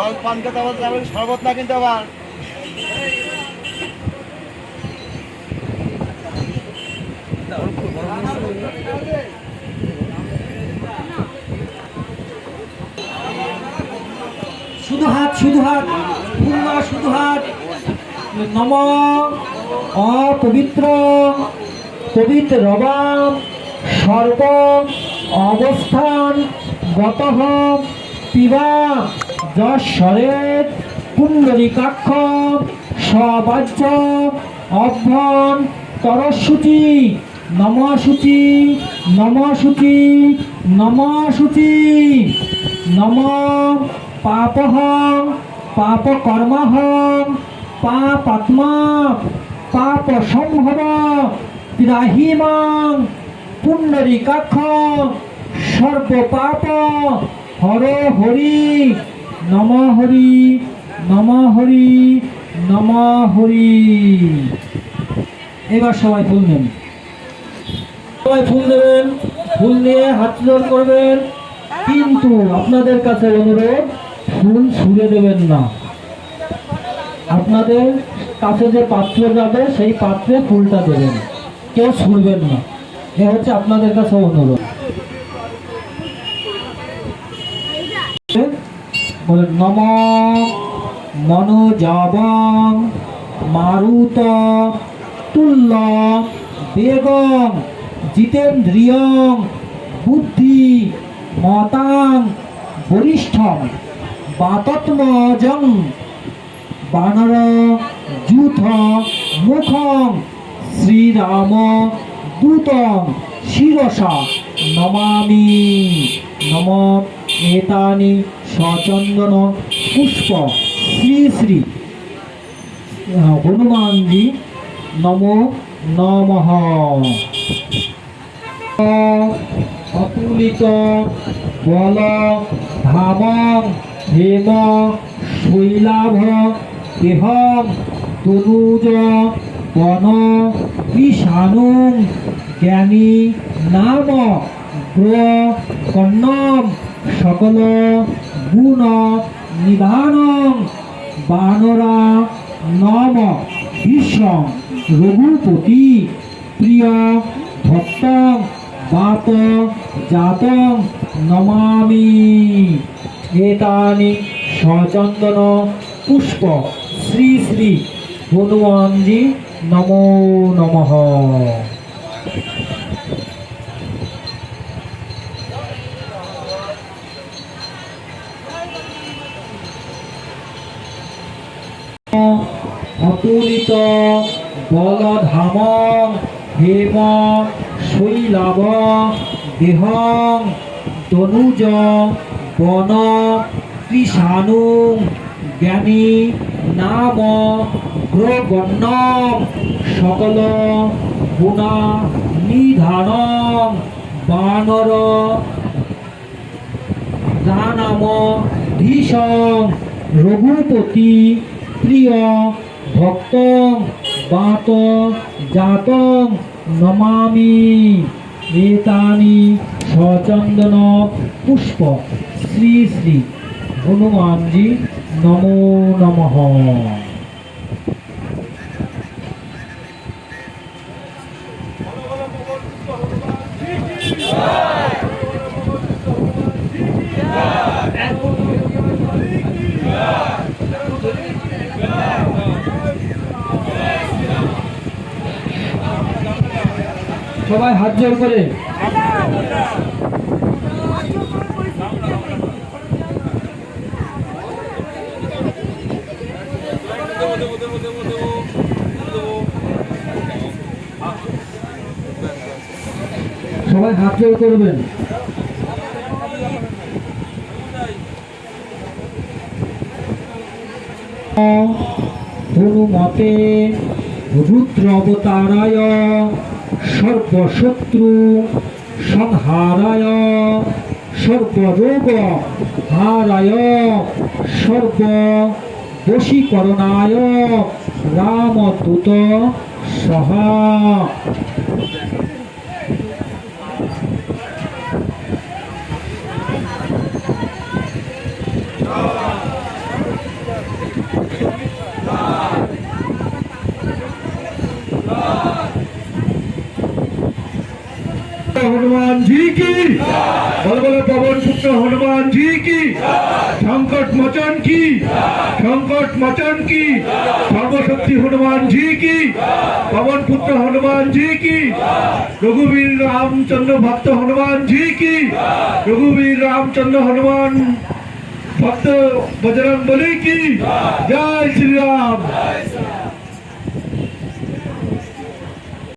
জল পান খেতে আবার শরবত না কিন্তু আবার শুধু হাত পূর্ণা শুধু হাত নম অপবিত্র পবিত্রবাম সর্ব অবস্থান গতঃ পিবা যশ্বরেত পুণ্ডরিকাক্ষ সবাজ্য অভ্যন তরশুচি নমশুচি নমশুচি নমশুচি নম পাপহং পাপকর্মহং পাপাত্মা পাপ সম্ভব ত্রাহিমাং পুণ্ডরিকাক্ষ সর্বপাপ হর হরি নম হরি নম হরি নম হরি। এবার সবাই ফুল নেন, সবাই ফুল দেবেন, ফুল নিয়ে হাত জোড় করবেন, কিন্তু আপনাদের কাছে অনুরোধ ফুল ছুঁড়ে দেবেন না। আপনাদের কাছে যে পাত্র যাবে সেই পাত্রে ফুলটা দেবেন, কেউ ছুঁড়বেন না। এ হচ্ছে আপনাদের কাছে অনুরোধ। বলেন নম মনোজাবং মারুত তুল্য বেগং জিতেন্দ্রিয়ং বুদ্ধি মতাং বরিষ্ঠং বাতত্মজং বানর যূথ মুখং শ্রীরাম দূতং শিরসা নমামি। নম এতানি সচন্দন পুষ্প শ্রী শ্রী হনুমানজি নমো নমঃ। অতুলিত বল ধামং হেম শৈলাভ দেহং তনুজ বন বিষাণুং জ্ঞানী নাম কর্ণম সকল গুণ নিধানং বানরা নম বিশ্বং রঘুপতি প্রিয় ভক্তং বাত জাতং নমামি। এতানি সচন্দন পুষ্প শ্রী শ্রী হনুমানজি নমো নমঃ। অতুলিত বলধামং হেম শৈলাভ দেহং তনুজ বন কৃষাণুং জ্ঞানী নাম গ্রগণ্যং সকল গুণা নিধানং বানর নাম ধীশং রঘুপতি প্রিয় ভক্তং বাত জাতং নমামি। এতানি সচন্দন পুষ্প শ্রী শ্রী হনুমানজি নমো নমঃ। সবাই হাত জোড় করে সবাই হাত জোড় করবেন। হনুমতে রুদ্র অবতারায় সর্বশত্রু সংহারায় সর্বরোগ হারায় সর্ব বশীকরণায় রামদূত সহা। हनुमान जी की, बोलो बोलो पवन पुत्र हनुमान जी की, संकट मोचन की, संकट मोचन की, सर्वशक्ति हनुमान जी की, पवन पुत्र हनुमान जी की, रघुवीर रामचंद्र भक्त हनुमान जी की, रघुवीर रामचंद्र हनुमान भक्त बजरंग बली की जय श्री राम।